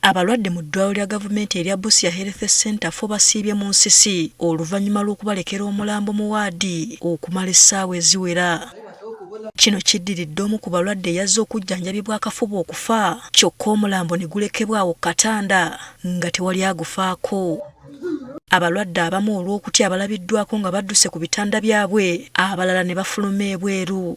Abalwadde mu ddwaliro lya gavumenti erya Busia Health Center fo basiibye mu nsisi oluvannyuma lw'okubalekera omulambo mu waadi okumala essaawa eziwera. Kino kiddiridde omu ku balwadde yazze okujjanjabibwa akafuba okufa kyokka omulambo ne gulekebwa awo katanda nga tewali agufaako. Abalwadde abamu olw'okutya abalabiddwako nga badduse ku bitanda byabwe, abalala ne bafuluma ebweru.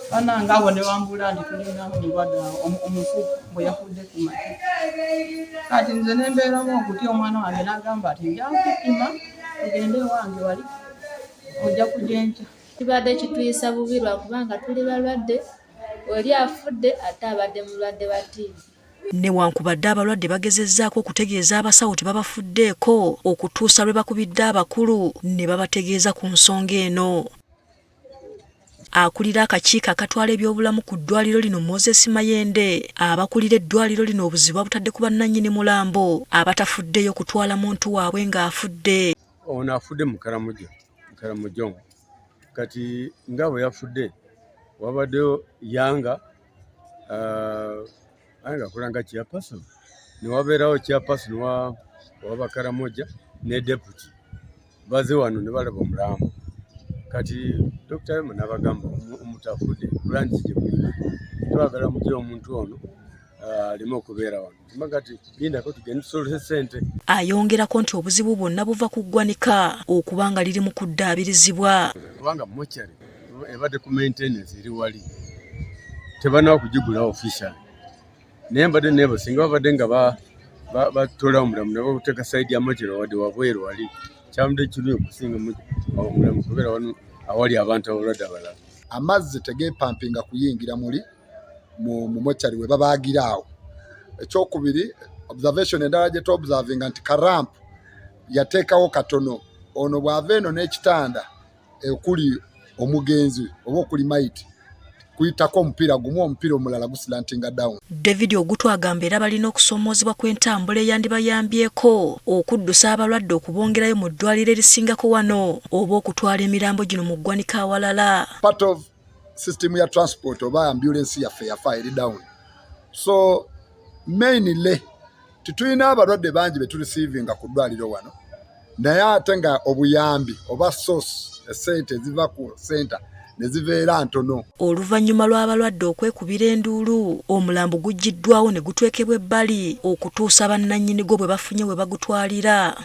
Bananga abo ne bambula ndi tulina omulwadde omufu bwe yafudde ku matu. Kati nze ne mbeeramu okutya omwana wange n'agamba ati nja kukima tugende wange wali ojja kujenkya. Kibadde kituyisa bubi lwakubanga tuli balwadde, oli afudde ate abadde mulwadde wa TB. Newankubadde abalwadde bagezezzaako okutegeeza abasawo tebabafuddeeko okutuusa lwe bakubidde abakulu ne babategeeza ku nsonga eno. Akulira akakiiko akatwala ebyobulamu ku ddwaliro lino Moses Mayende abakulira eddwaliro lino obuzibu babutadde ku bannannyini mulambo abatafuddeyo kutwala muntu waabwe ng'afudde. Ono afudde mu Karamojo. Kati nga bwe yafudde wabaddeyo Yanga kulanga chairperson ne wabeerawo chairperson wa Karamoja ne deputy baze wano ne balaba omulambo. Kati Dr. Emma n'abagamba omutafudde branch gye muli twagala mugire omuntu ono aleme okubeera wano. Kati lindako tugende tusolose ssente. Ayongerako nti obuzibu bwonna buva ku ggwanika okubanga liri mu kuddaabirizibwa. Kubanga mochari ebadde ku maintenance eri wali tebanawa kugigula official. Naye mbadde nebo singa babadde nga batolawo omulamu ne babuteeka sayidi ya mochari wadde wabweru wali kyamudde kirungi okusinga omulamu kubeera wano awali abantu abalwadde abalala. Amazzi tegeepampinga kuyingira mu mochari we babaagira awo. Ekyokubiri observation endala gye tuobservinga nti karampu yateekawo katono. Ono bw'ava eno n'ekitanda okuli omugenzi oba okuli mayiti kuyitako omupiira gumu omupiira omulala gusilantinga down. David Ogutu agamba era balina okusoomoozebwa kw'entambula eyandibayambyeko okuddusa abalwadde okubongerayo mu ddwaliro erisingako wano oba okutwala emirambo gino mu ggwanika awalala. Part of system ya transport oba ambulance yaffe yafa eri down. So mainly tutulina abalwadde bangi beturisiivinga ku ddwaliro wano naye ate nga obuyambi oba source esente eziva ku center neziveera ntono. Oluvannyuma lw'abalwadde okwekubira enduulu omulambo guggiddwawo ne gutwekebwa ebbali okutuusa bannannyini gwo bwe bafunye we bagutwalira.